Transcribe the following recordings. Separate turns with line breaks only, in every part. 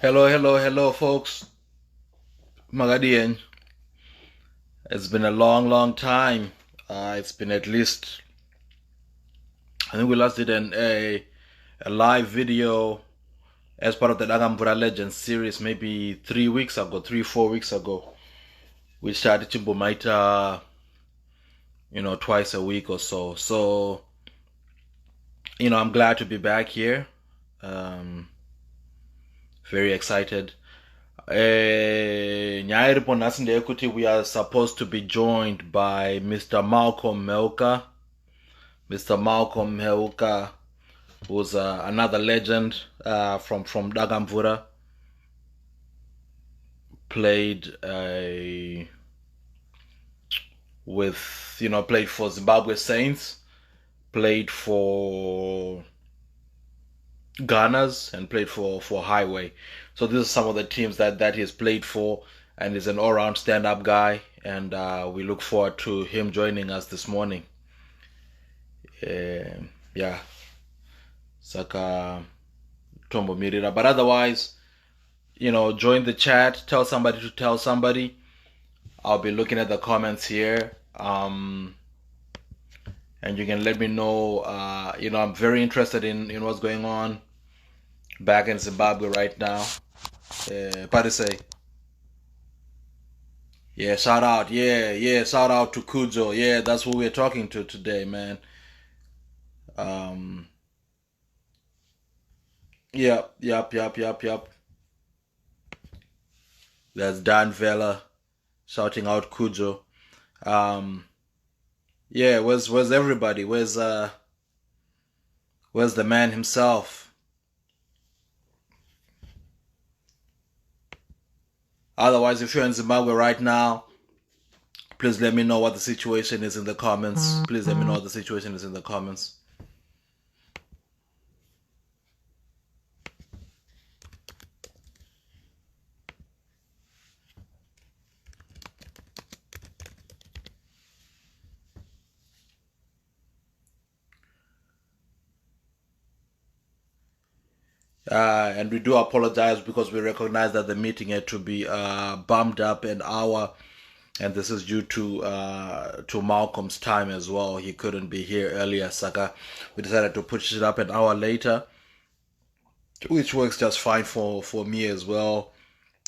Hello, hello, hello, folks. Magadian. It's been a long, long time. It's been at least, I think we last did a live video as part of the Dangamvura Legends series maybe 3 weeks ago, 4 weeks ago. We started Chimbomaita, twice a week or so. So, I'm glad to be back here. Um, very excited. Nyaya iripo nhasi ndeyekuti we are supposed to be joined by Mr. Malcolm Mheuka. Mr. Malcolm Mheuka, who's another legend from Dangamvura. Played played for Zimbabwe Saints, played for Ghana's, and played for Highway. So these are some of the teams that he's played for, and he's an all-round stand-up guy. And we look forward to him joining us this morning. Yeah, Saka Tombo Mirira. But otherwise, join the chat, tell somebody to tell somebody. I'll be looking at the comments here. And you can let me know. I'm very interested in what's going on back in Zimbabwe right now. Parise. Yeah, shout out. Yeah, shout out to Kujo. Yeah, that's who we're talking to today, man. Um, yep. That's Dan Vela shouting out Kujo. Um, yeah, where's everybody? Where's the man himself? Otherwise, if you're in Zimbabwe right now, please let me know what the situation is in the comments. Please let me know what the situation is in the comments. And we do apologize because we recognize that the meeting had to be bumped up an hour, and this is due to Malcolm's time as well. He couldn't be here earlier, Saka. We decided to push it up an hour later, which works just fine for me as well.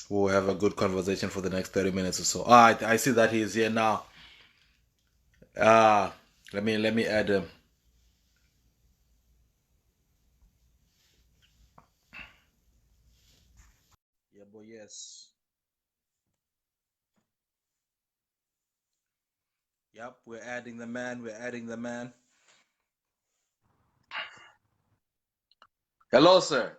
We'll have a good conversation for the next 30 minutes or so. I see that he's here now. Ah, let me add him. Yeah, boy, yes. Yep, we're adding the man. We're adding the man. Hello, sir.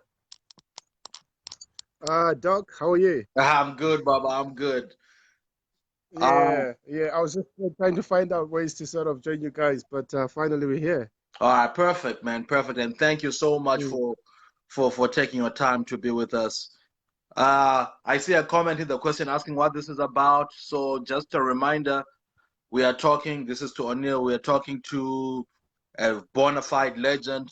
Doc, how are you?
I'm good, Baba. I'm good. Um,
Yeah. I was just trying to find out ways to sort of join you guys, but finally we're here.
all right, perfect, man, perfect, and thank you so much
Mm.
for taking your time to be with us. I see a comment in the question asking what this is about. So just a reminder, we are talking. This is to O'Neill. We are talking to a bona fide legend,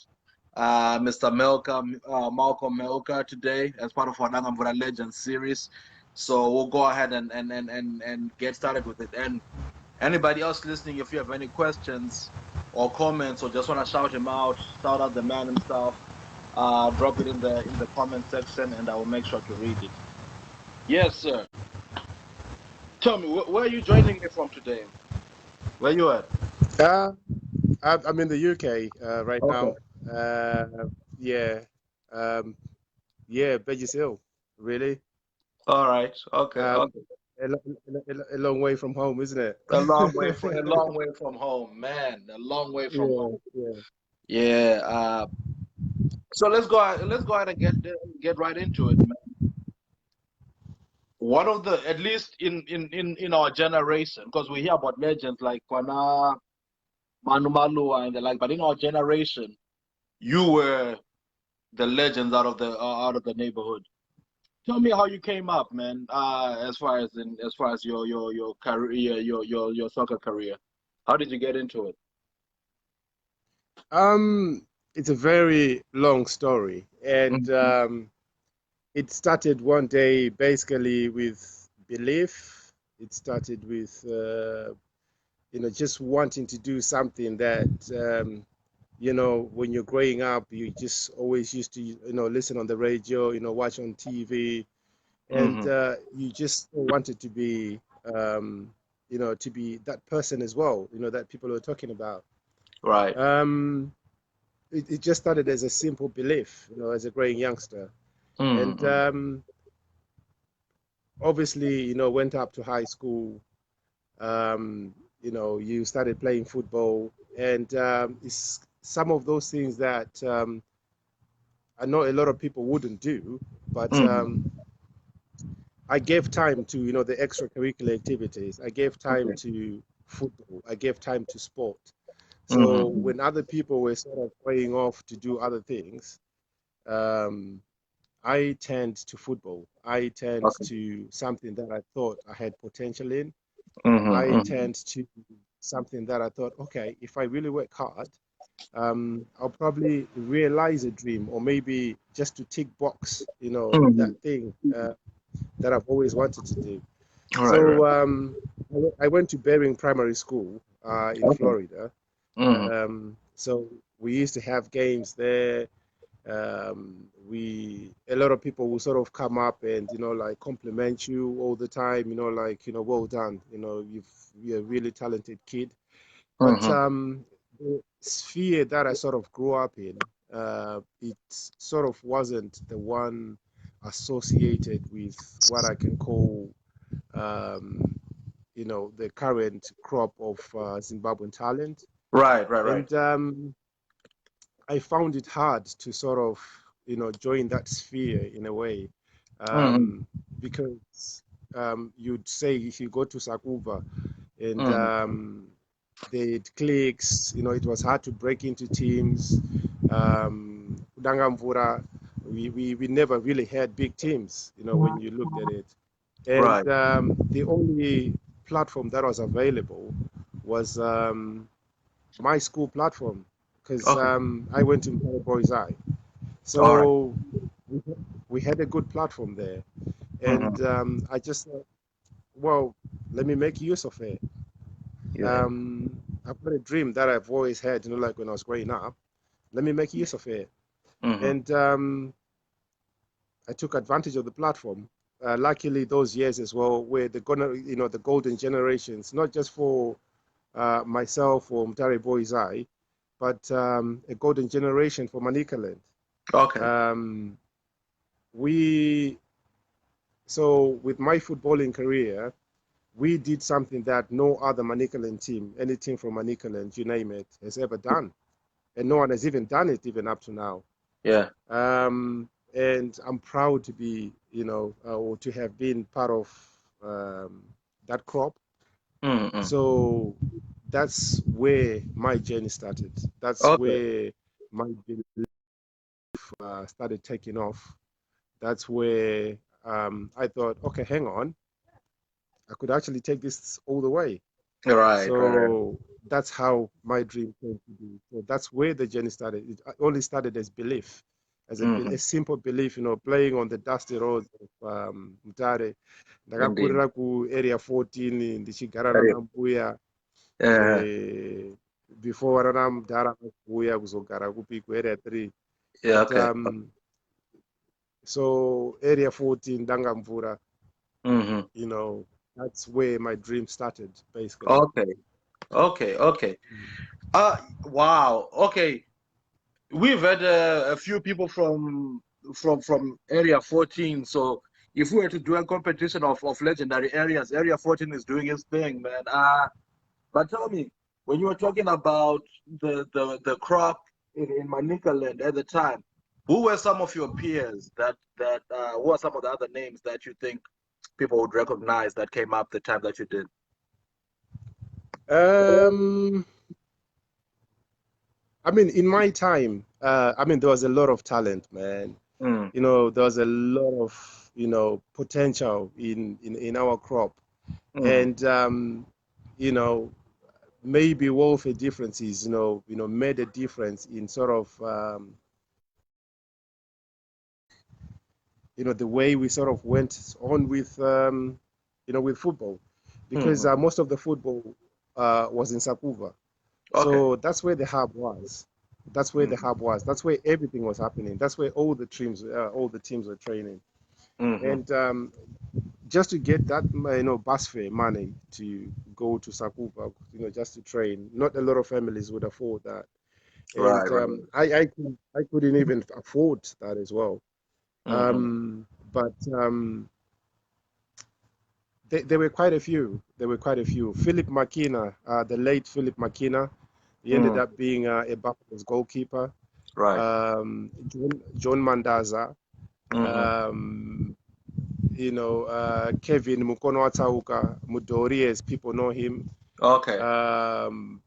Mr. Malcolm Mheuka today as part of our Dangamvura Legends series. So we'll go ahead and get started with it. And anybody else listening, if you have any questions or comments or just want to shout him out, shout out the man himself, drop it in the comment section, and I will make sure to read it. Yes, sir. Tell me, where are you joining me from today? Where you at?
Uh, I'm in the UK right
Okay.
now. Uh, yeah, um, yeah, Bedges Hill, really.
All right. Okay.
Um,
Okay.
a long way from home, isn't it?
A long way from home, man. A long way from home.
Yeah.
Yeah. So let's go ahead and get right into it, man. One of the, at least in our generation, because we hear about legends like Kwana, Manu Malua and the like, but in our generation, you were the legends out of the neighborhood. Tell me how you came up, man. As far as your career, your soccer career. How did you get into it?
Um, it's a very long story, and
Mhm.
it started one day basically with belief. It started with just wanting to do something that when you're growing up, you just always used to listen on the radio, watch on TV, and you just wanted to be to be that person as well, that people were talking about.
Right.
It just started as a simple belief, as a growing youngster. And obviously, went up to high school. You started playing football, and it's some of those things that I know a lot of people wouldn't do, but I gave time to, the extracurricular activities. I gave time
Okay.
to football. I gave time to sport. So when other people were sort of playing off to do other things, um, I turned to football. I turned
Okay.
to something that I thought I had potential in. I
Mm-hmm.
turned to something that I thought, okay, if I really work hard, I'll probably realize a dream, or maybe just to tick box, that thing that I've always wanted to do.
Right, right.
So I went to Bering Primary School in
Okay.
Florida. So we used to have games there. A lot of people will sort of come up and like compliment you all the time, like well done, you're a really talented kid. But the sphere that I sort of grew up in, it sort of wasn't the one associated with what I can call um, the current crop of Zimbabwean talent.
Right, right, right.
And I found it hard to sort of, join that sphere in a way,
Mm-hmm.
because you'd say if you go to Sakuva and it clicks, it was hard to break into teams. Dangamvura, we never really had big teams, when you looked at it. And
Right.
the only platform that was available was my school platform, because
Okay.
I went to Boys Eye.
All right.
So we, we had a good platform there. And I just thought, well, let me make use of it.
Yeah.
I've got a dream that I've always had, like when I was growing up. Let me make use of it.
Mm-hmm.
And I took advantage of the platform. Luckily, those years as well were the golden generations, not just for myself or Mtare Boys Eye, but a golden generation for Manicaland.
Okay.
Um, we so with my footballing career, we did something that no other Manicaland team, any team from Manicaland, you name it, has ever done, and no one has even done it even up to now.
Yeah.
And I'm proud to be, or to have been part of that crop.
Mm-hmm.
So that's where my journey started. That's
Okay.
where my belief started taking off. That's where I thought, okay, hang on, I could actually take this all the way.
Right, right, right.
So that's how my dream came to be. So that's where the journey started. It only started as belief, as a simple belief, playing on the dusty roads of Mutare.
Indeed.
Ndakakurira ku area 14 ndichigara
Very-
nana mbuya
Yeah.
before rana mudhara kuuya kuzogara kupi ku area 3.
Yeah.
But
Okay.
so area 14 Dangamvura,
Mm-hmm.
that's where my dream started basically.
Okay. Okay. Okay.
Mm.
Wow. Okay. We've had a few people from area 14. So if we were to do a competition of legendary areas, area 14 is doing its thing, man. But tell me, when you were talking about the crop in Manicaland at the time, who were some of your peers who are some of the other names that you think people would recognize that came up the time that you did?
Um, I mean, in my time, there was a lot of talent, man.
Mm,
There was a lot of, potential in our crop.
mm,
And, you know, maybe welfare differences, made a difference in sort of the way we sort of went on with, with football, because
Mm-hmm.
most of the football was in Sakuva.
Okay.
So that's where the hub was. That's where the
Mm-hmm.
hub was. That's where everything was happening. That's where all the teams were training.
Mm-hmm.
And just to get that, bus fare money to go to Sakuva, just to train, not a lot of families would afford that.
Right,
And
right.
I couldn't even afford that as well.
Mm-hmm.
But there were quite a few. There were quite a few. Philip Makina, the late Philip Makina, he ended
Mm.
up being a Buffalo's goalkeeper.
Right.
John Mandaza,
Mm-hmm.
um, Kevin Mukono Atauka, Mudori, as people know him.
Okay.
Um,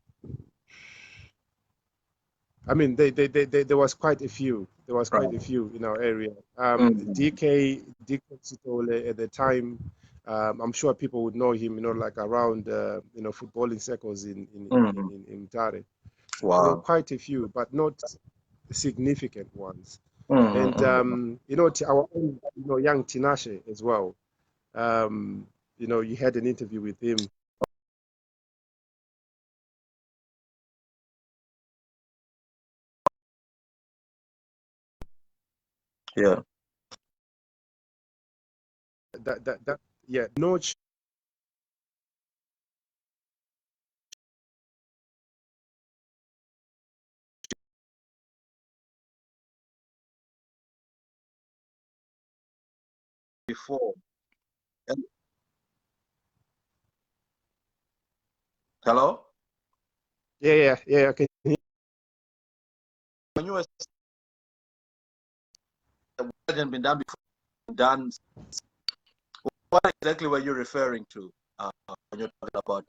there was quite a few. There was
Right.
quite a few in our area.
Mm-hmm.
DK Sitole at the time, I'm sure people would know him, like around, footballing circles
Mm-hmm.
in Mtare. There were
Wow.
quite a few, but not significant ones. And,
Mm-hmm.
our own, young Tinashe as well. Um, you had an interview with him.
Yeah.
Yeah, no
Before. And- Hello?
Yeah. Okay.
When you were hadn't been done before, done, what exactly were you referring to when you're talking about?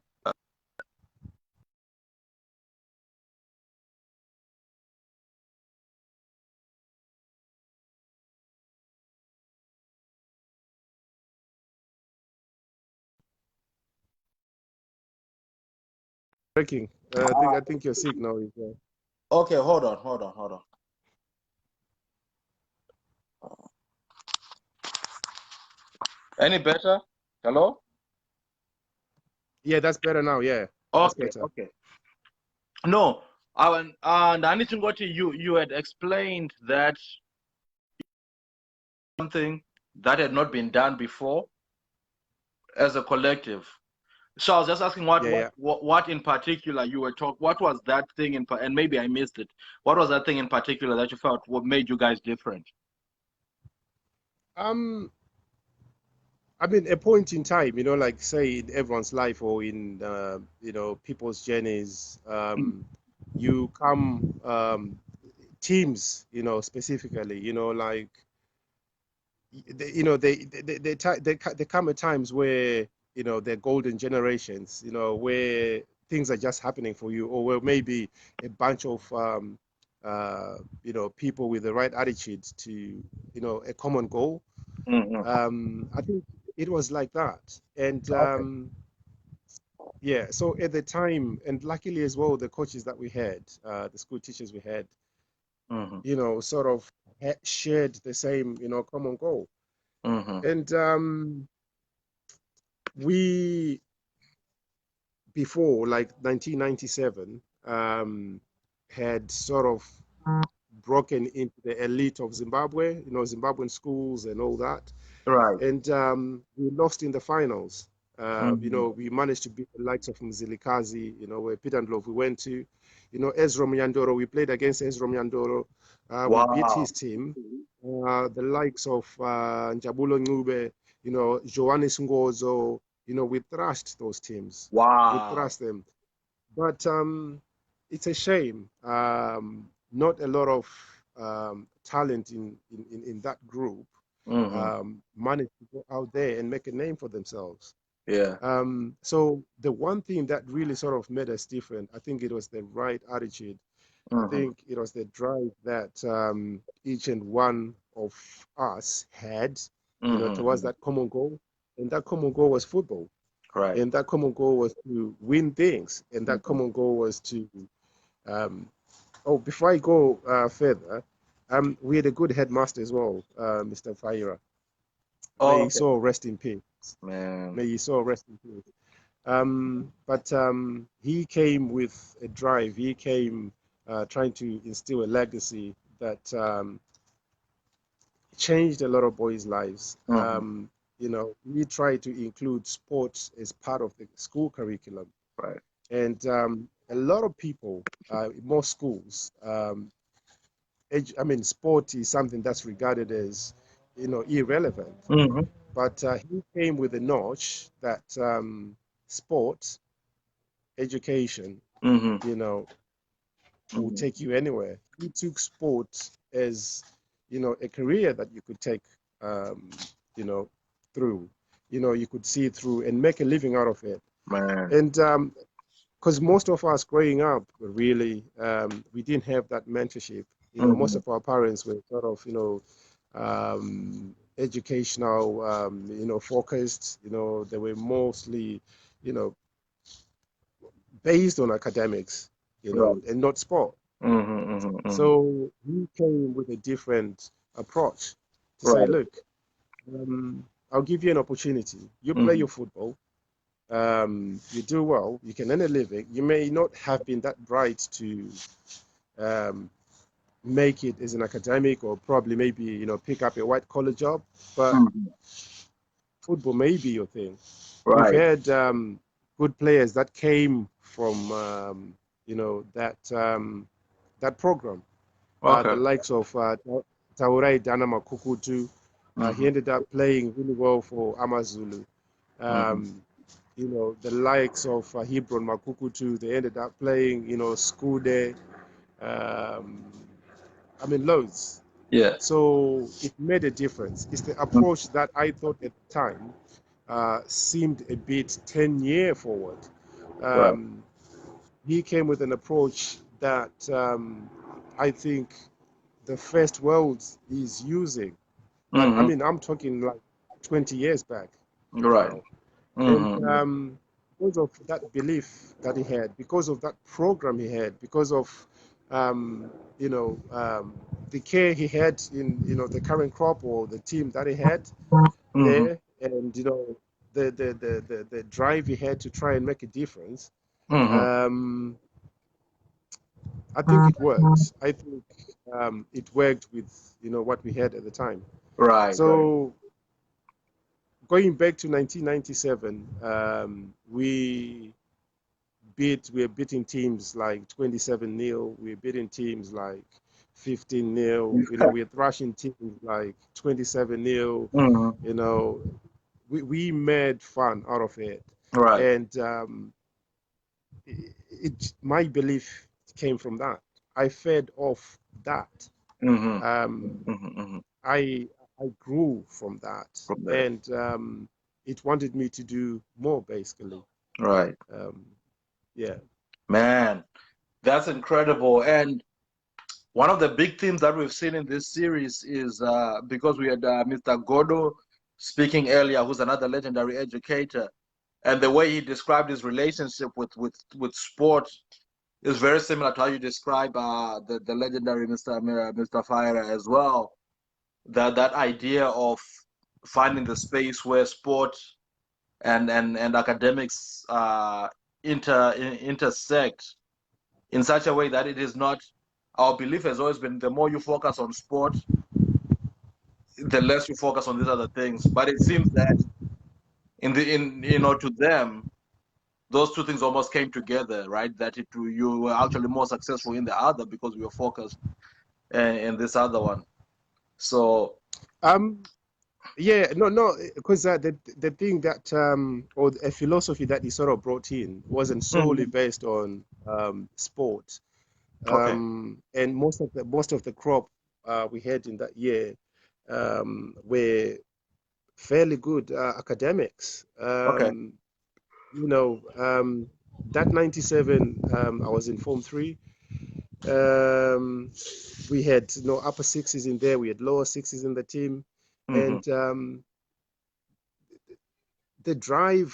Breaking. I think your signal is.
Okay, hold on. Any better? Hello?
Yeah, that's better now. Yeah, that's
Okay,
better.
okay. No, and anything what you had explained that something that had not been done before as a collective. So I was just asking
Yeah, yeah.
what in particular you were talking. What was that thing and maybe I missed it. What was that thing in particular that you felt what made you guys different?
Um, a point in time, like say in everyone's life or in people's journeys, you come teams, specifically, like they come at times where they're golden generations, where things are just happening for you, or where maybe a bunch of people with the right attitude to a common goal.
Mm-hmm.
I think it was like that. And
Okay.
yeah, so at the time, and luckily as well, the coaches that we had, the school teachers we had,
Mm-hmm.
sort of shared the same, common goal.
Mm-hmm.
And we, before like 1997, had sort of broken into the elite of Zimbabwe, Zimbabwean schools and all that.
Right.
And we lost in the finals.
Mm-hmm.
We managed to beat the likes of Mzilikazi, where Peter Ndlovu went to. Ezra Myandoro, we played against Ezra Myandoro. We beat
Wow.
his team. The likes of Njabulo Ncube, Johannes Ngozo, we thrashed those teams. We
Wow.
thrashed them. But it's a shame. Not a lot of talent in that group
Mm-hmm.
managed to go out there and make a name for themselves.
Yeah.
So the one thing that really sort of made us different, I think it was the right attitude. I
Mm-hmm.
think it was the drive that each and one of us had, towards
Mm-hmm.
that common goal. And that common goal was football.
Right.
And that common goal was to win things. And that
Mm-hmm.
common goal was to, before I go further, We had a good headmaster as well, Mr. Faira. May
Oh,
his
okay.
soul rest in peace.
Man.
May his soul rest in peace. But he came with a drive. He came trying to instill a legacy that changed a lot of boys' lives. You know, we try to include sports as part of the school curriculum.
Right.
And a lot of people, most schools, I mean, sport is something that's regarded as, you know, irrelevant. But he came with a notch that sport, education, you know, will take you anywhere. He took sport as, you know, a career that you could take, you know, through. You know, you could see through and make a living out of it.
Man.
And because most of us growing up, really, we didn't have that mentorship. You know, most of our parents were sort of, you know, educational, you know, focused. You know, they were mostly, you know, based on academics, you know,
Right.
and not sport. So he came with a different approach to say,
Right.
look, I'll give you an opportunity. You play your football. You do well. You can earn a living. You may not have been that bright to um, make it as an academic, or probably maybe, you know, pick up a white collar job, but football may be your thing. We've
Right.
had good players that came from you know, that program. The
Okay.
likes of Taurai Danama Kukutu. He ended up playing really well for Amazulu. Um, you know, the likes of Hebron Makukutu, they ended up playing, you know, Skude. Um, I mean, loads.
Yeah.
So it made a difference. It's the approach that I thought at the time seemed a bit 10-year forward.
Right.
Um, he came with an approach that I think the first world is using. But I mean, I'm talking like 20 years back
Right.
now. And because of that belief that he had, because of that program he had, because of you know, the care he had in, you know, the current crop or the team that he had there, and you know, the drive he had to try and make a difference. Um, I think it worked. I think it worked with, you know, what we had at the time.
Right. Right.
So going back to 1997, we're beating teams like 27-0. We're beating teams like 15-0. You know, we're thrashing teams like 27-0. You know, we made fun out of it.
Right.
And my belief came from that. I fed off that. I I grew from that,
From there.
and it wanted me to do more, basically.
Right.
Um, yeah.
Man, that's incredible. And one of the big themes that we've seen in this series is because we had Mr. Godo speaking earlier, who's another legendary educator, and the way he described his relationship with sport is very similar to how you describe the legendary Mr. Fire as well. That idea of finding the space where sport and academics intersect in such a way that it is not. Our belief has always been the more you focus on sport, the less you focus on these other things. But it seems that in you know, to them, those two things almost came together, right? That you were actually more successful in the other because you were focused in this other one. So
Um. Yeah. No. No. Because the thing that or a philosophy that he sort of brought in wasn't solely based on sport.
okay.
And most of the crop we had in that year were fairly good academics.
Okay.
You know, that 97, I was in Form 3. We had, you know, upper sixes in there. We had lower sixes in the team. And the drive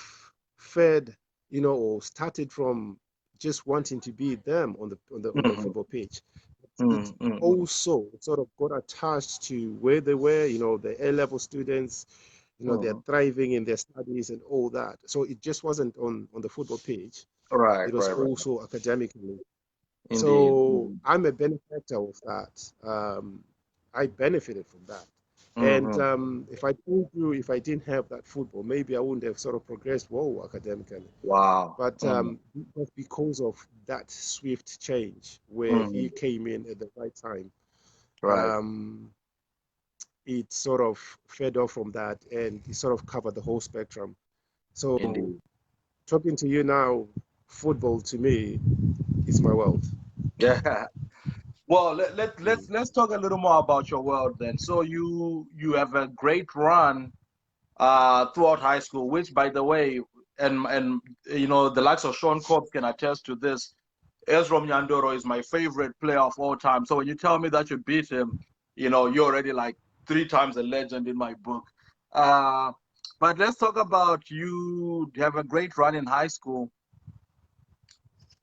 fed, you know, or started from just wanting to be them on the football pitch. it also sort of got attached to where they were, the A-level students, they're thriving in their studies and all that. So it just wasn't on the football pitch.
Right,
It was
right.
also academically.
Indeed.
So I'm a benefactor of that. I benefited from that. And if I told you, if I didn't have that football, maybe I wouldn't have sort of progressed academically.
Wow.
But because of that swift change where he came in at the right time,
right.
It sort of fed off from that, and it sort of covered the whole spectrum. So
Indeed.
talking to you now, football to me is my world.
Yeah. Well, let's talk a little more about your world then. So you have a great run throughout high school, which, by the way, and the likes of Sean Cobbs can attest to this. Ezra Nyandoro is my favorite player of all time. So when you tell me that you beat him, you're already like 3 times a legend in my book. But let's talk about you have a great run in high school,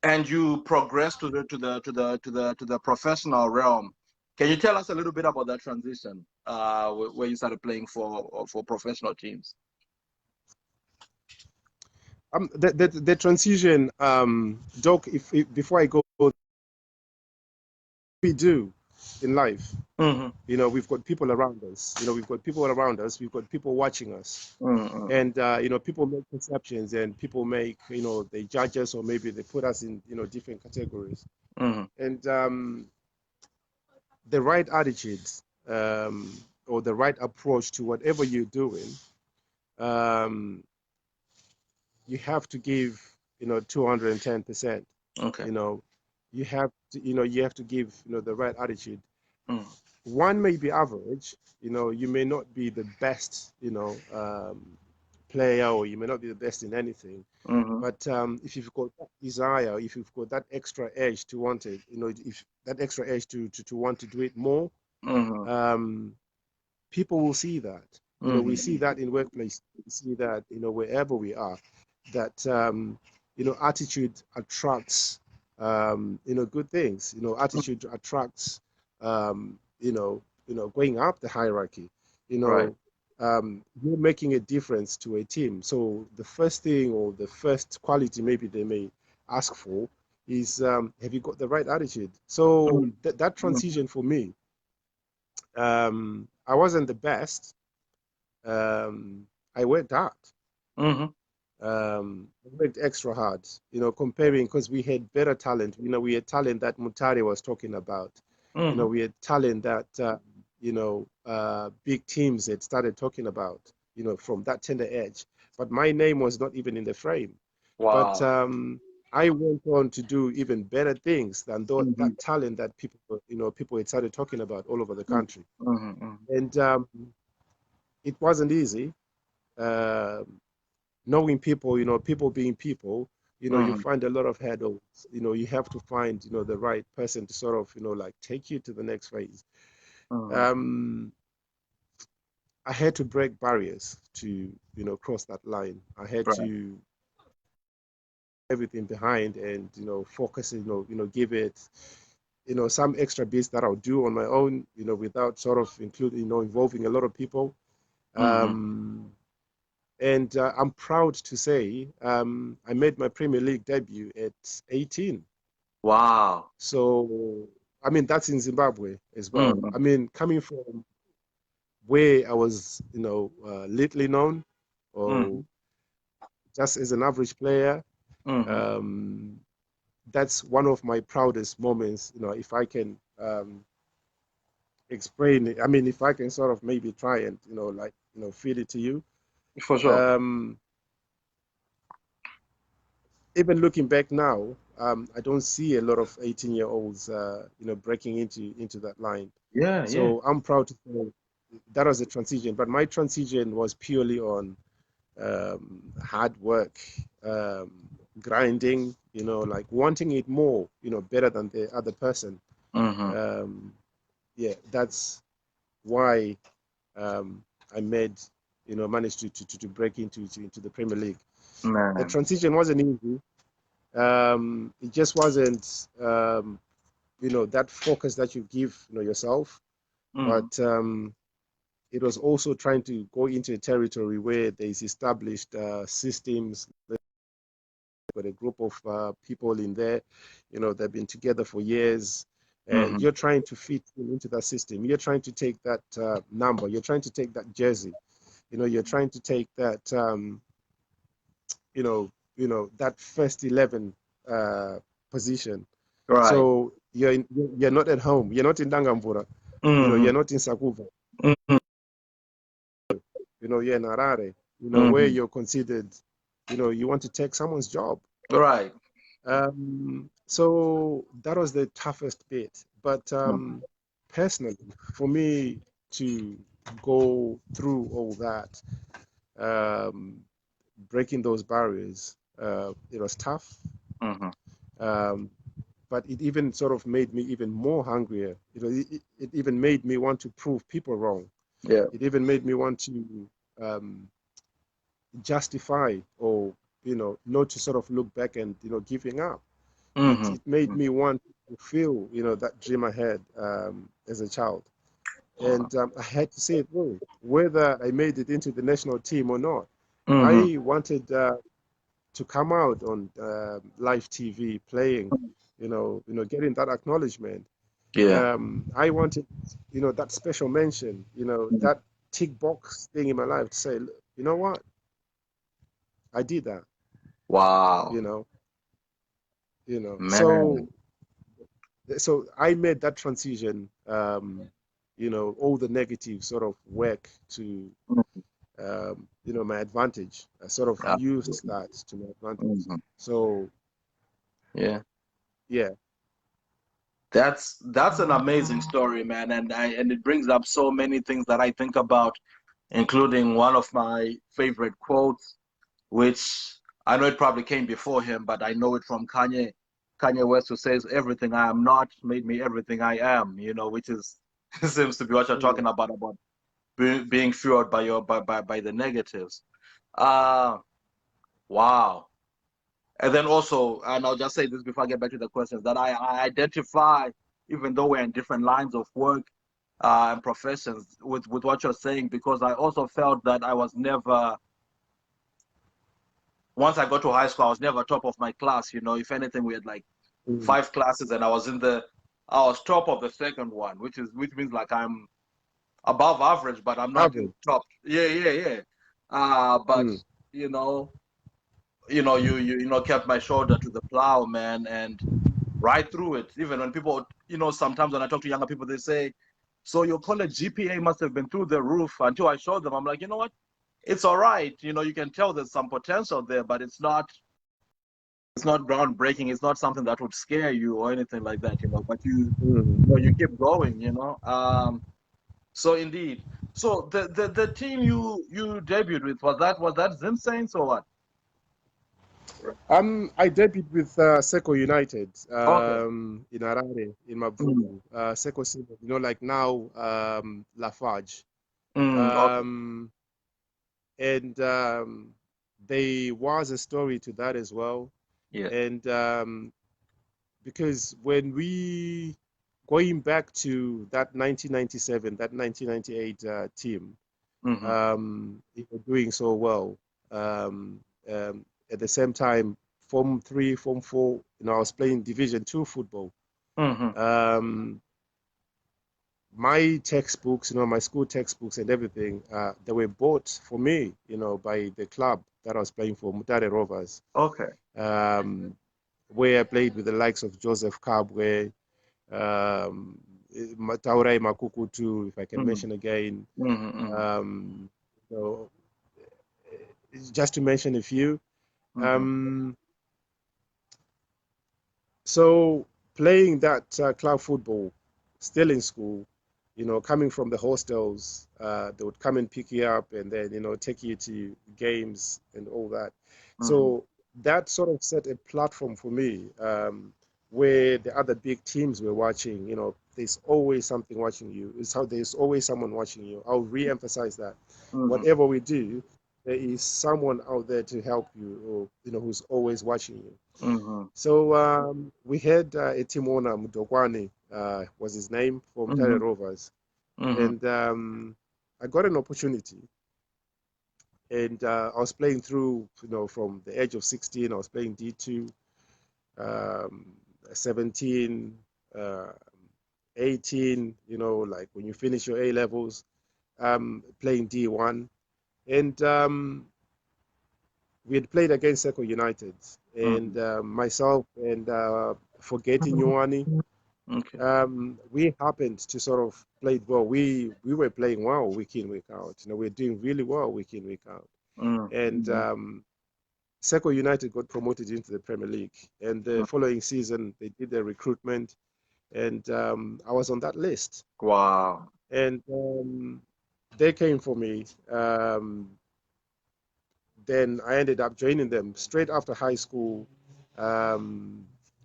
and you progress to the professional realm. Can you tell us a little bit about that transition, where you started playing for professional teams?
The transition, Doc. If before I go, we do in life. We've got people around us. We've got people around us. We've got people watching us. And people make perceptions, and people make they judge us, or maybe they put us in different categories. And the right attitude, or the right approach to whatever you're doing, you have to give 210%.
Okay.
You have to give the right attitude. One may be average. You may not be the best player, or you may not be the best in anything. But if you've got that desire, if you've got that extra edge to want it, if that extra edge to want to do it more, people will see that. We see that in workplace. We see that wherever we are, that attitude attracts good things. Attitude attracts going up the hierarchy.
Right.
You're making a difference to a team. So the first thing, or the first quality maybe they may ask for, is have you got the right attitude? So that transition for me, I wasn't the best. I worked hard. I worked extra hard, comparing, because we had better talent. We had talent that Mutare was talking about. We had talent that big teams had started talking about, from that tender edge. But my name was not even in the frame.
Wow.
But I went on to do even better things than that talent that people had started talking about all over the country. And it wasn't easy. Knowing people, people being people, you find a lot of hurdles. You have to find, the right person to sort of, like take you to the next phase. I had to break barriers to, cross that line. I had to everything behind, and, focus, give it, some extra bits that I'll do on my own, without sort of involving a lot of people. And I'm proud to say I made my Premier League debut at 18.
Wow.
So, I mean, that's in Zimbabwe as well. I mean, coming from where I was, little known, or just as an average player, that's one of my proudest moments, if I can explain it. I mean, if I can sort of maybe try and, feed it to you.
For sure.
Even looking back now, I don't see a lot of 18-year-olds, breaking into that line.
Yeah.
So I'm proud to say that was a transition, but my transition was purely on hard work, grinding, like wanting it more, better than the other person. Yeah, that's why I managed to break into the Premier League.
Man.
The transition wasn't easy. It just wasn't that focus that you give, yourself. But it was also trying to go into a territory where there's established systems. Got a group of people in there, they've been together for years, and you're trying to fit into that system. You're trying to take that number. You're trying to take that jersey. You're trying to take that, that first 11 position.
Right.
So you're not at home. You're not in Dangamvura. You're not in Sakuva. You're in Harare. Where you're considered. You want to take someone's job.
Right.
So that was the toughest bit. But personally, for me to go through all that, breaking those barriers, it was tough. But it even sort of made me even more hungrier. It even made me want to prove people wrong.
Yeah.
It even made me want to justify or not to sort of look back and giving up. It made me want to feel that dream I had as a child, and I had to say it through, whether I made it into the national team or not. I wanted to come out on live TV playing, getting that acknowledgement.
Yeah.
I wanted that special mention, that tick box thing in my life to say, you know what, I did that.
Wow.
Man. So I made that transition, all the negative sort of work to, my advantage. I sort of used that to my advantage. So,
yeah.
That's
an amazing story, man, and it brings up so many things that I think about, including one of my favorite quotes, which I know it probably came before him, but I know it from Kanye West, who says, "Everything I am not made me everything I am," which is seems to be what you're talking about being fueled by by the negatives. Wow. And then also, and I'll just say this before I get back to the questions, that I identify, even though we're in different lines of work and professions, with what you're saying, because I also felt that I was never, once I got to high school, I was never top of my class. If anything, we had like 5 classes, and I was top of the second one, which means like I'm above average, but I'm not in top. Yeah. But you kept my shoulder to the plow, man, and right through it. Even when people, sometimes when I talk to younger people, they say, "So your college GPA must have been through the roof." Until I showed them, I'm like, you know what? It's all right. You can tell there's some potential there, but it's not groundbreaking. It's not something that would scare you or anything like that, But you keep going, So indeed. So the team you debuted with, was that Zim Saints or what?
I debuted with Seko United in Harare, in Mavuvu. Seko, like now Lafarge. And there was a story to that as well.
Yeah.
And because when we going back to that 1997, that 1998 team, they were doing so well. At the same time, Form 3, Form 4, I was playing Division 2 football. My textbooks, my school textbooks and everything, they were bought for me, by the club that I was playing for, Mutare Rovers.
Okay.
Where I played with the likes of Joseph Kabwe, Taurai Makuku too, if I can mention again. So, just to mention a few. So playing that club football, still in school, coming from the hostels, they would come and pick you up and then, take you to games and all that. So that sort of set a platform for me, where the other big teams were watching. There's always something watching you. There's always someone watching you. I'll re-emphasize that. Whatever we do, there is someone out there to help you, or who's always watching you.
Mm-hmm.
So we had a team owner, Mudokwane, was his name, from
Mm-hmm.
Tare Rovers,
Mm-hmm.
and I got an opportunity, and I was playing through, from the age of 16, I was playing D2, um, 17, 18, like when you finish your A levels, playing D1, and we had played against Seco United, and myself and Forgetting Yoani,
Okay.
we happened to sort of play well. We were playing well week in, week out. We're doing really well week in, week out. And Seco United got promoted into the Premier League, and the following season they did their recruitment, and I was on that list.
Wow.
And they came for me. Then I ended up joining them straight after high school.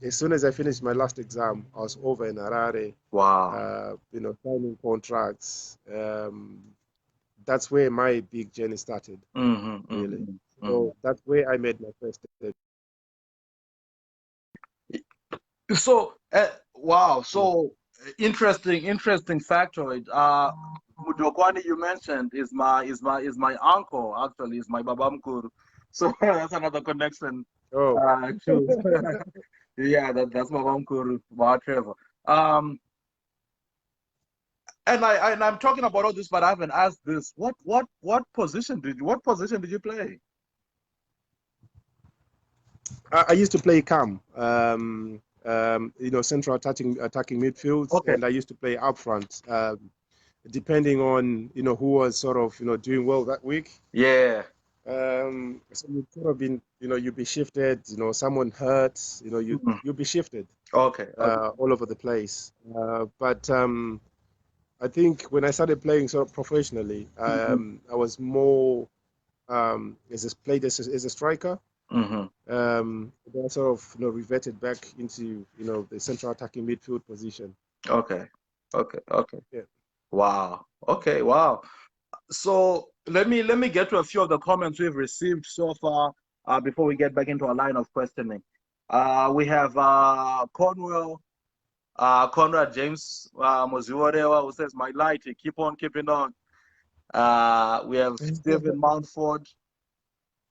As soon as I finished my last exam, I was over in Harare.
Wow.
Signing contracts. That's where my big journey started, really. So that's where I made my first step.
So, wow. So interesting factoid. Mudokwani you mentioned is my uncle, actually, is my babamkuru. So that's another connection.
Oh,
Yeah, that's babamkuru, whatever. Um, and I'm talking about all this, but I haven't asked this. What position did you play?
I used to play CAM, central attacking midfield,
Okay.
and I used to play up front, depending on who was sort of doing well that week.
Yeah.
So you'd sort of been, you'd be shifted. Someone hurts, you'd be shifted.
Okay.
All over the place. But I think when I started playing sort of professionally, I was more played as a striker. Then I sort of reverted back into the central attacking midfield position.
Okay.
Yeah.
Wow. Okay. Wow. So let me get to a few of the comments we've received so far before we get back into our line of questioning. We have Conrad James Moziwarewa, who says, "My light, keep on keeping on." We have Stephen Mountford,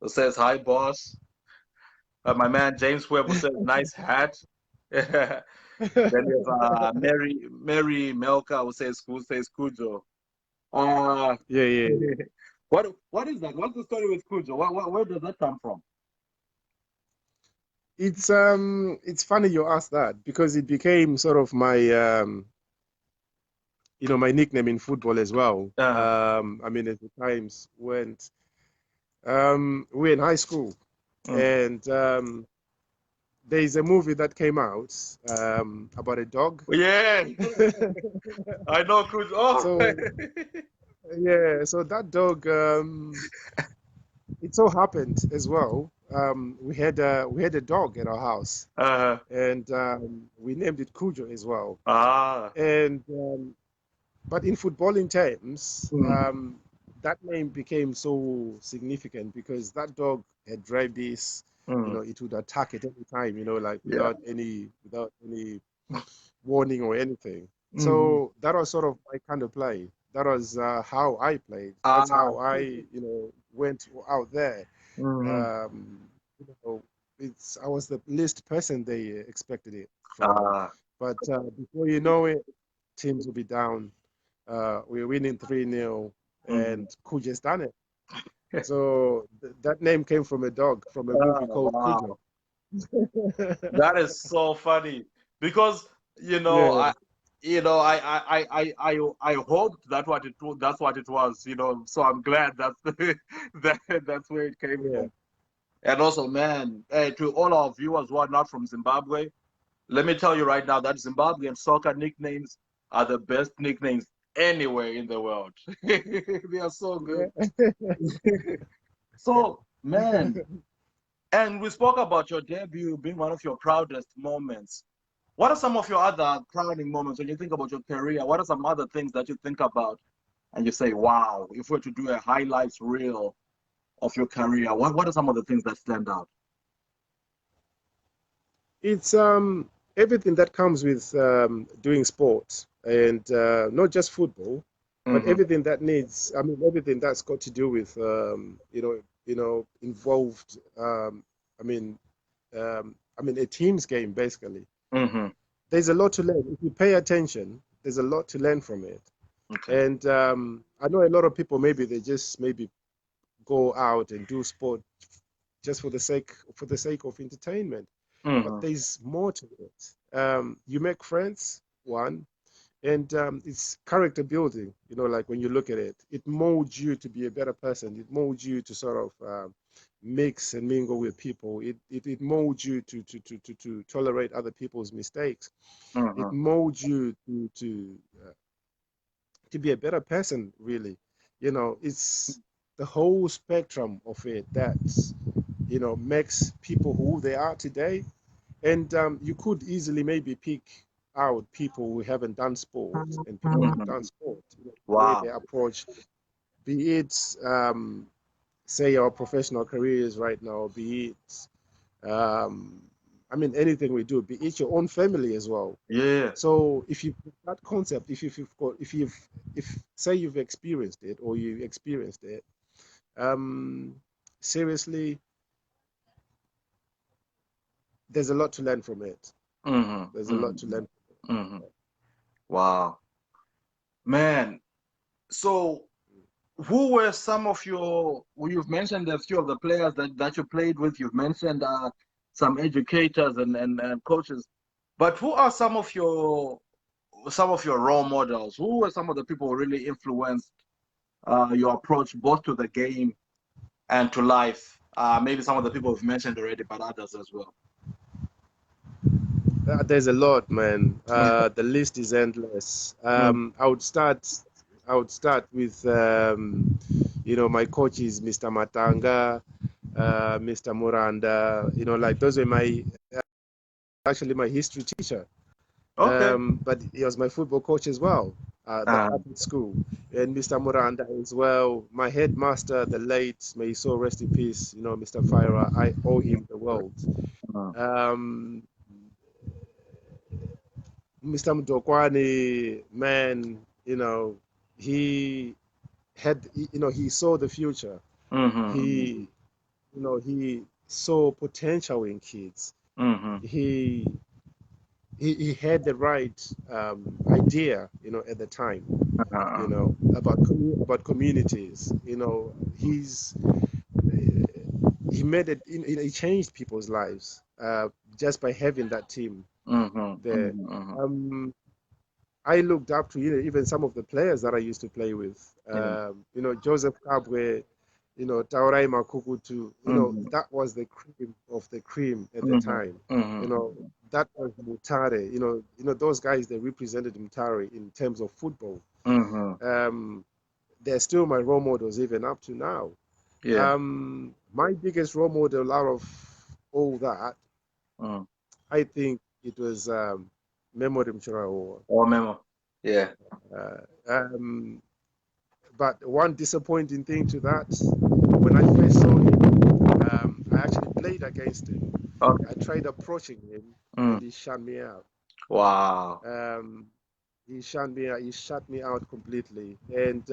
who says, "Hi, boss." My man James Webb, who says, "Nice hat." Then we have Mary Melka, who says Kujo.
Yeah.
What is that? What's the story with Kujo? Where does that come from?
It's funny you asked that, because it became sort of my my nickname in football as well. I mean, at the times when we're in high school, and there's a movie that came out about a dog.
Yeah, I know Kujo. Oh.
So yeah, so that dog, it so happened as well. We had a dog at our house, and we named it Cujo as well. And but in footballing terms, that name became so significant because that dog had rabies. It would attack at any time. Like without any warning or anything. So that was sort of my kind of play. That was how I played. That's how I, went out there. I was the least person they expected it from. But before you know it, teams will be down. We're winning 3-0, and Kuja's done it. So that name came from a dog, from a movie called Kuja.
That is so funny because
Yeah.
I hoped that's what it was. So I'm glad that's that's where it came from. And also, man, to all our viewers who are not from Zimbabwe, let me tell you right now that Zimbabwean soccer nicknames are the best nicknames anywhere in the world. They are so good. So, man, and we spoke about your debut being one of your proudest moments. What are some of your other crowning moments when you think about your career? What are some other things that you think about and you say, wow, if we're to do a highlights reel of your career? What are some of the things that stand out?
It's everything that comes with doing sports, and not just football, but everything that needs. I mean, everything that's got to do with involved. A team's game basically. There's a lot to learn if you pay attention. There's a lot to learn from it. Okay. And I know a lot of people maybe go out and do sport just for the sake of entertainment. But there's more to it. You make friends, one, and it's character building. Like when you look at it, it molds you to be a better person. It molds you to sort of mix and mingle with people. It molds you to tolerate other people's mistakes. It molds you to be a better person, really. It's the whole spectrum of it that makes people who they are today. And you could easily maybe pick out people who haven't done sport and people who have done sport. The way they approach, be it say our professional careers right now, be it anything we do, be it your own family as well.
Yeah.
So if you that concept, if say you've experienced it or you experienced it, seriously, there's a lot to learn from it. There's a lot to learn from it.
Wow. Man, so who were some of you've mentioned a few of the players that you played with, you've mentioned some educators and coaches, but who are some of your role models? Who were some of the people who really influenced your approach both to the game and to life? Maybe some of the people we've mentioned already, but others as well.
There's a lot, man. The list is endless. I would start with my coaches, Mr. Matanga, Mr. Muranda. Like those were actually my history teacher.
Okay.
But he was my football coach as well at school. And Mr. Muranda as well. My headmaster, the late, may he so rest in peace, Mr. Fyra. I owe him the world. Mr. Mdokwani, man, he had, he saw the future. He saw potential in kids. He had the right idea, at the time, about communities. He made it. He changed people's lives just by having that team there. I looked up to even some of the players that I used to play with. Joseph Kabwe, Taurai Makukutu. That was the cream of the cream at the time. That was Mutare. Those guys, they represented Mutare in terms of football. They're still my role models even up to now. Yeah. My biggest role model out of all that, I think it was Memo Mchurawo.
Oh, Memo. Yeah.
But one disappointing thing to that, when I first saw him, I actually played against him. Okay. I tried approaching him, and he shut me out.
Wow.
He shut me out completely, and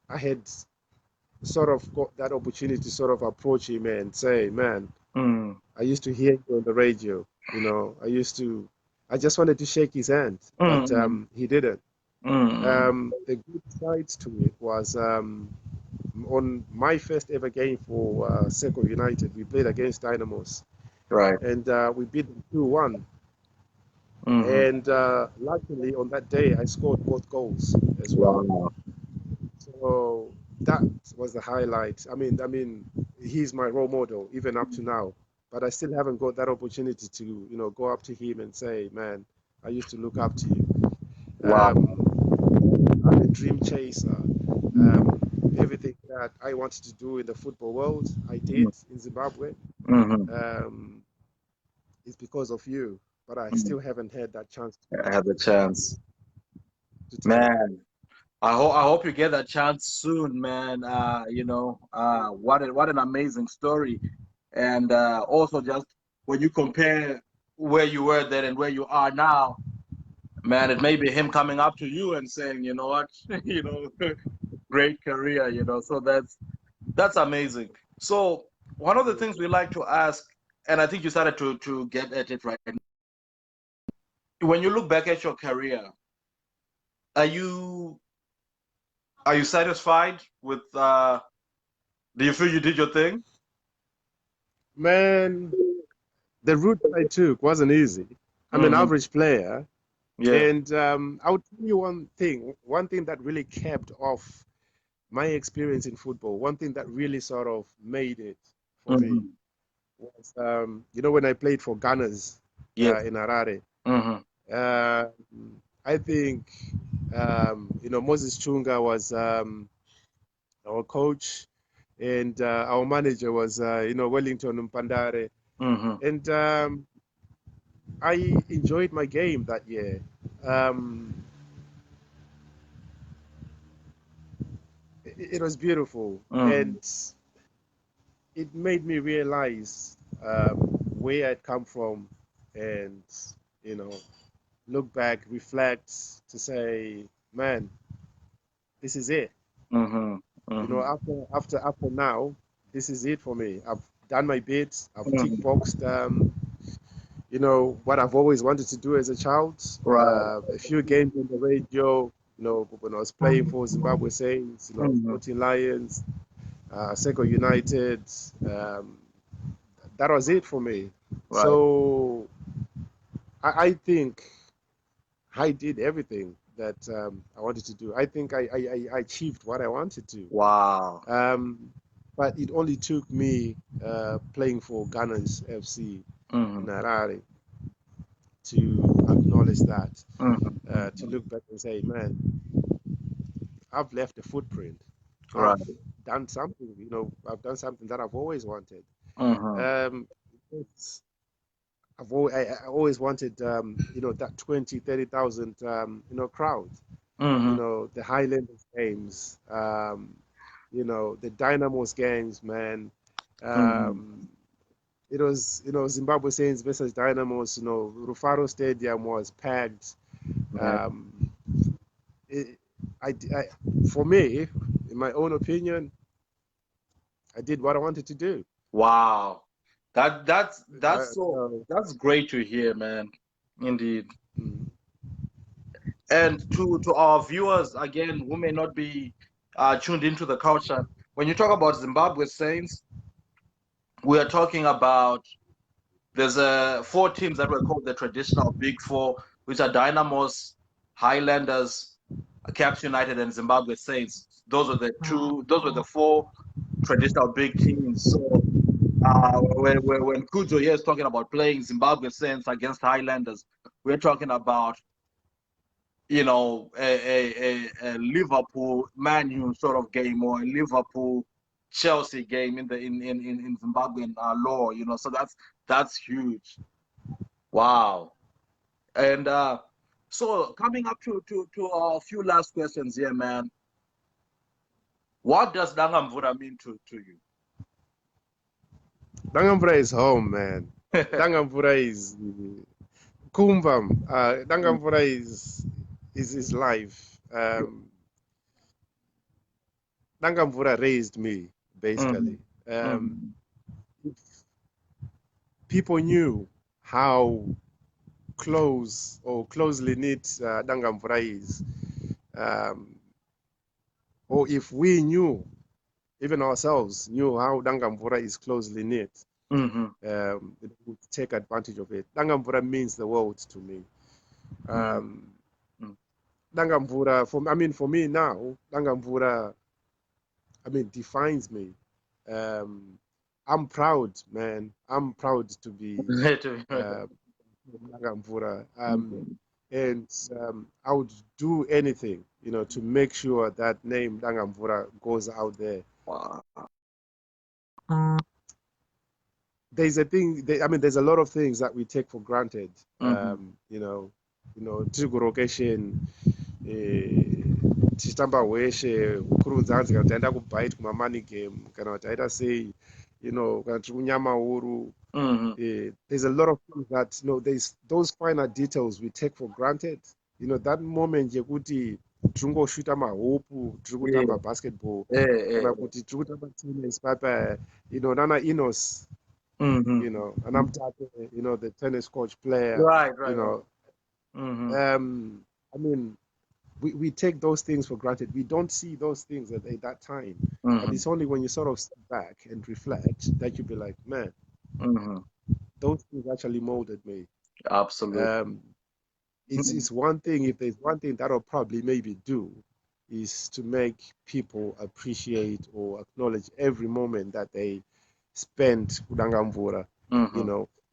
I had sort of got that opportunity to sort of approach him and say, man, I used to hear you on the radio. I just wanted to shake his hand, but he didn't. The good sides to it was on my first ever game for Seco United, we played against Dynamos.
Right.
And we beat them 2-1. And luckily on that day, I scored both goals as well. Wow. So that was the highlight. I mean, he's my role model even up to now. But I still haven't got that opportunity to, go up to him and say, man, I used to look up to you. Wow. I'm a dream chaser. Everything that I wanted to do in the football world, I did in Zimbabwe. It's because of you. But I still haven't had that chance.
I had the chance. Man, I hope you get that chance soon, man. What an amazing story, and also just when you compare where you were then and where you are now, man, it may be him coming up to you and saying, you know what, great career, So that's amazing. So one of the things we like to ask, and I think you started to get at it right now. When you look back at your career, are you are you satisfied with? Do you feel you did your thing?
Man, the route I took wasn't easy. I'm an
Mm-hmm.
average player,
Yeah.
and I'll tell you one thing. One thing that really kept off my experience in football, one thing that really sort of made it for me
Mm-hmm.
was, when I played for Gunners
Yes.
in Harare.
Mm-hmm.
Uh, I think, Moses Chunga was our coach, and our manager was, Wellington Mpandare.
Mm-hmm.
And I enjoyed my game that year. Um, it was beautiful,
Mm-hmm.
and it made me realize where I'd come from, and you know, look back, reflect, to say, man, this is it.
Mm-hmm.
You know,
Mm-hmm.
after now, this is it for me. I've done my bit. I've tick
Mm-hmm.
boxed. What I've always wanted to do as a child.
Right.
A few games on the radio. When I was playing for Zimbabwe Saints,
Mm-hmm.
Sporting Lions, Seco United. Um, that was it for me.
Right.
So I think I did everything that I wanted to do. I think I achieved what I wanted to.
Wow.
But it only took me playing for Gunners FC in
Mm-hmm.
Harare to acknowledge that, to
Mm-hmm.
look back and say, man, I've left a footprint. I've
Right.
done something, I've done something that I've always wanted.
Mm-hmm.
Um, it's, I always wanted, that 20, 30,000, crowd,
Mm-hmm.
the Highlanders games, the Dynamos games, man.
Mm-hmm.
Um, it was, Zimbabwe Saints versus Dynamos, Rufaro Stadium was packed.
Yeah.
Um, it, I, for me, in my own opinion, I did what I wanted to do.
Wow. That's so
So,
that's great to hear, man. Indeed.
mm,
And to our viewers again who may not be tuned into the culture, when you talk about Zimbabwe Saints, we are talking about there's four teams that were called the traditional Big Four, which are Dynamos, Highlanders, Caps United, and Zimbabwe Saints. Those were the four traditional big teams. So when Kudzo here is talking about playing Zimbabwe Saints against Highlanders, we're talking about a Liverpool Man U sort of game or a Liverpool Chelsea game in Zimbabwean law. So that's huge. Wow. And so coming up to a few last questions here, man. What does Dangamvura mean to you?
Dangamvura is home, man. Dangamvura is Kumbam. Dangamvura is life. Dangamvura raised me, basically.
Mhm,
Um,
mhm,
People knew how close or closely knit Dangamvura is. Um, or if we knew, even ourselves knew how Dangamvura is closely knit,
mhm,
we would take advantage of it. Dangamvura means the world to me.
mhm,
Um, Dangamvura, for me now, Dangamvura, defines me. Um, I'm proud, man. I'm proud to be
mhm.
uh, Dangamvura.
Mhm.
And I would do anything, to make sure that name Dangamvura goes out there.
Wow.
There's a thing, there's a lot of things that we take for granted.
Mhm,
Trigger location, tichitamba hweshe kurunzanzi kana kuti taenda kubite kumamoney game kana kuti taita sei kana tiri kunyamauru. There's a lot of things that there's those finer details we take for granted. That moment yekuti tiri ngoshuta mahopu, tiri kutamba basketball kana kuti tiri kutamba tennis papa nana Inos anamutape the tennis coach player,
right.
I mean, we take those things for granted. We don't see those things at that time. But it's only when you sort of step back and reflect that you be like, man, those things actually molded me.
Absolutely.
It's one thing, if there's one thing that'll probably maybe do, is to make people appreciate or acknowledge every moment that they spent with Dangamvura.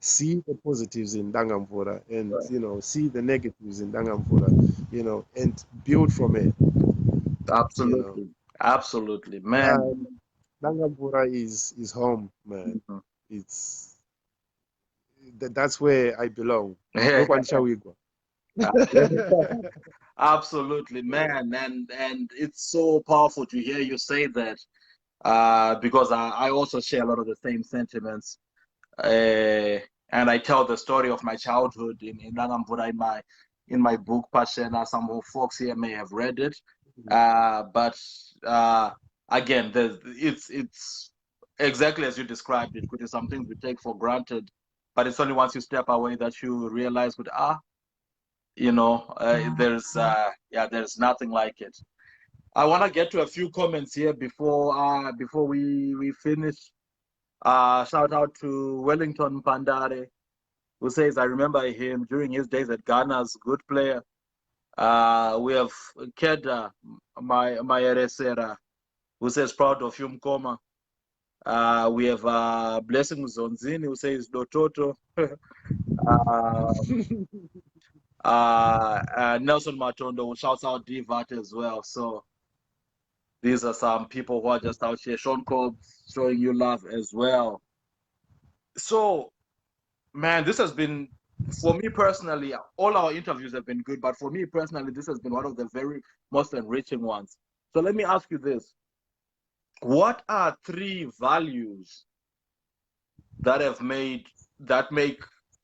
See the positives in Dangamvura and see the negatives in Dangamvura, and build from it.
Absolutely, man.
Dangamvura is home, man. That's where I belong.
Absolutely, man. And it's so powerful to hear you say that, because I also share a lot of the same sentiments. And I tell the story of my childhood in Dangamvura in my book Pashena. Some folks here may have read it, but again, it's exactly as you described it. Which is some things we take for granted, but it's only once you step away that you realize there's nothing like it. I want to get to a few comments here before we finish. Shout out to Wellington Pandare, who says, I remember him during his days at Ghana's good player. We have Keda Mayeresera, who says, proud of you, Mkoma. We have Blessing Zonzini, who says, Dototo. Nelson Matondo, who shouts out Divat as well. So these are some people who are just out here. Sean Cobb showing you love as well. So, man, this has been, for me personally, all our interviews have been good, but for me personally, this has been one of the very most enriching ones. So let me ask you this. What are 3 values that make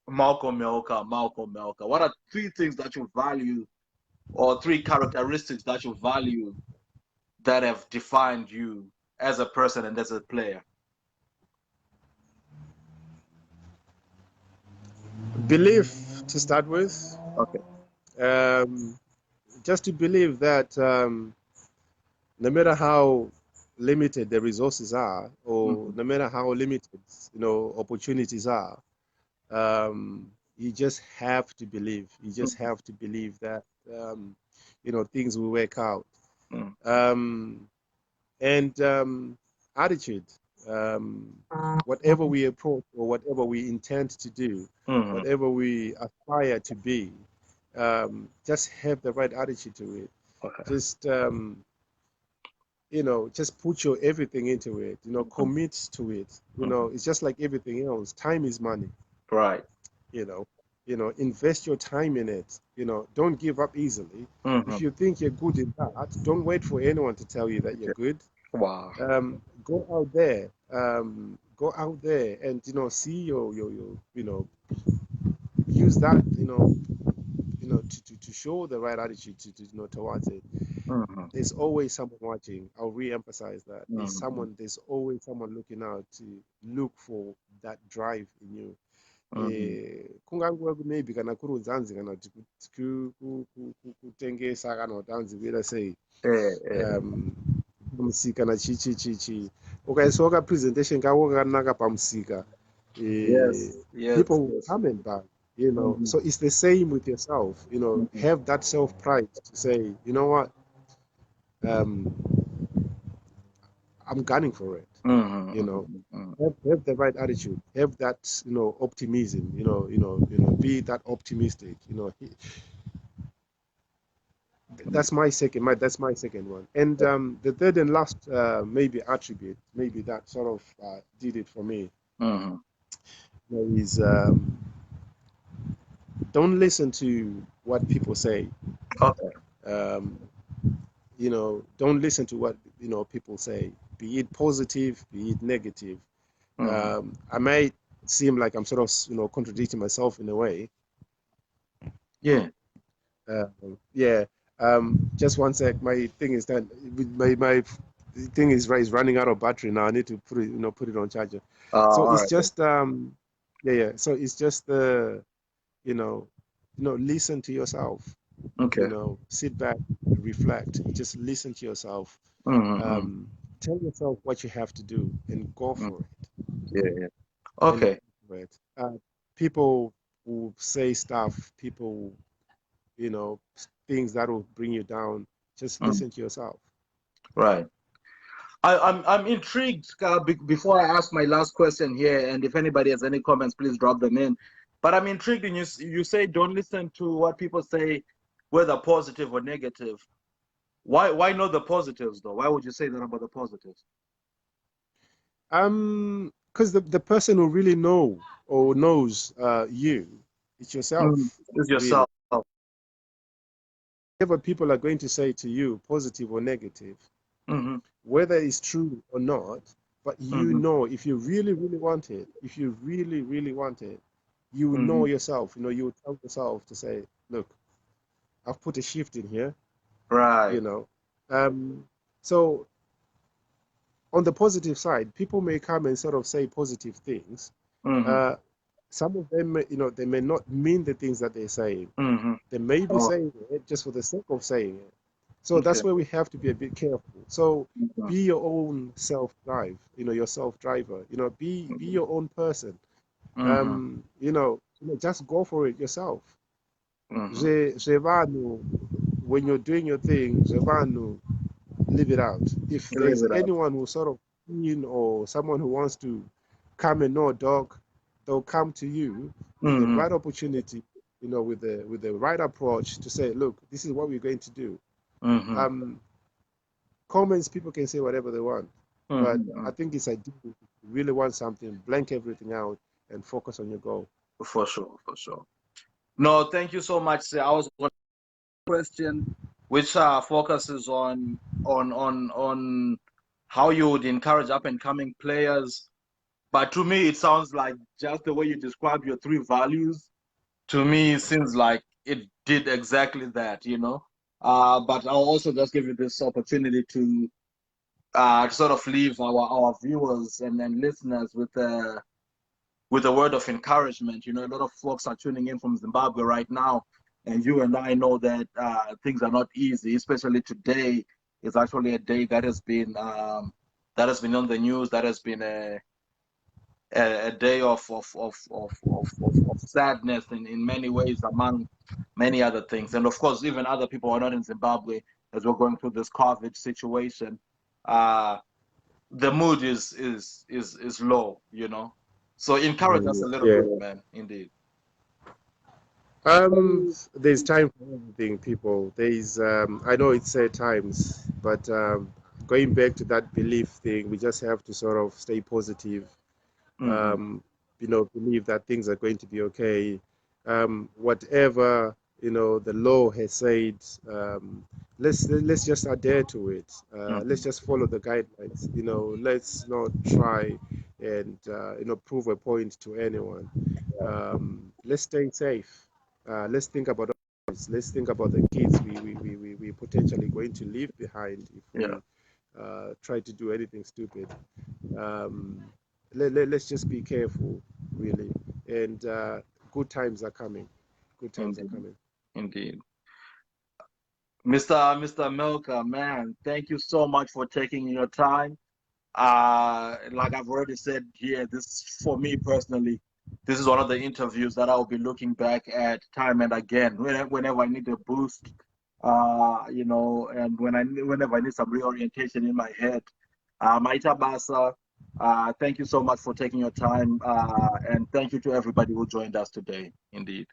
Malcolm Mheuka Malcolm Mheuka? What are 3 things that you value, or 3 characteristics that you value that have defined you as a person and as a player?
Belief, to start with.
Okay.
Just to believe that no matter how limited the resources are, or no matter how limited opportunities are, you just have to believe. You just have to believe that things will work out. And attitude. Whatever we approach or whatever we intend to do, whatever we aspire to be, just have the right attitude to it.
Okay.
Just put your everything into it. Commit to it. It's just like everything else. Time is money.
Right.
Invest your time in it. Don't give up easily. If you think you're good in that, don't wait for anyone to tell you that you're good.
Wow.
Go out there. Go out there and see your use that to show the right attitude towards it. There's always someone watching. I'll re-emphasize that. There's always someone looking out to look for that drive in you. Kunganguva maybe kana kuri unzanzi kana kuti kutengesa kana kuti anzi kuita sei pamusika na chichi ukaisoka presentation kako kakanaka pamusika, people will come and buy. So it's the same with yourself. Have that self-pride to say, you know what, I'm gunning for it. Have the right attitude. Have that optimism. Be that optimistic. That's my second one. And the third and last maybe attribute, maybe that sort of did it for me, is don't listen to what people say.
Okay.
don't listen to what, people say, be it positive, be it negative. I might seem like I'm sort of, contradicting myself in a way.
Yeah.
Yeah. Just one sec. My thing is done. My thing is running out of battery now. I need to put it on charger. So
All
it's
right.
just yeah. So it's just listen to yourself.
Okay.
Sit back, reflect. Just listen to yourself. Tell yourself what you have to do and go for it.
Yeah. Okay.
People will say stuff. People, things that will bring you down. Just listen to yourself.
Right. I'm intrigued before I ask my last question here, and if anybody has any comments, please drop them in. But I'm intrigued, and you say don't listen to what people say, whether positive or negative. Why not the positives though? Why would you say that about the positives?
Because the person who really knows you, it's yourself.
It's
Really.
yourself.
Whatever people are going to say to you, positive or negative, whether it's true or not, but if you really, really want it, you know yourself, you tell yourself to say, look, I've put a shift in here,
Right.
So on the positive side, people may come and sort of say positive things. Some of them, they may not mean the things that they're saying. They may be saying it just for the sake of saying it. So that's where we have to be a bit careful. So be your own self-drive, your self-driver, be your own person. Just go for it yourself. When you're doing your thing, leave it out. If there's anyone who's sort of keen or someone who wants to come and know a dog, they'll come to you with the right opportunity, with the right approach to say, look, this is what we're going to do. Comments, people can say whatever they want, but I think it's ideal if you really want something, blank everything out and focus on your goal.
For sure. No, thank you so much, sir. I was going to question which focuses on how you would encourage up and coming players. But to me, it sounds like just the way you describe your three values, to me, it seems like it did exactly that, But I'll also just give you this opportunity to sort of leave our viewers and listeners with a word of encouragement. A lot of folks are tuning in from Zimbabwe right now, and you and I know that things are not easy, especially today. It's actually a day that has been on the news. That has been a day of sadness in many ways, among many other things. And of course, even other people who are not in Zimbabwe, as we're going through this COVID situation, the mood is low, So encourage us a little bit, man. Indeed.
There's time for everything, people. I know it's sad times, but going back to that belief thing, we just have to sort of stay positive. Believe that things are going to be okay. Whatever the law has said, let's just adhere to it. Let's just follow the guidelines. Let's not try and prove a point to anyone. Let's stay safe. Let's think about us. Let's think about the kids we potentially going to leave behind if we try to do anything stupid. Let's just be careful, really. And good times are coming. Good times are coming.
Indeed. Mr. Mheuka, man, thank you so much for taking your time. Like I've already said here, for me personally, this is one of the interviews that I'll be looking back at time and again whenever I need a boost, and whenever I need some reorientation in my head. Maita Basa, thank you so much for taking your time, and thank you to everybody who joined us today. Indeed.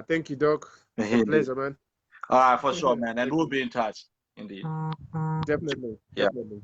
Thank you, Doc. It's a pleasure, man.
All right, for sure, man. And we'll be in touch. Indeed.
Definitely.
Yeah.
Definitely.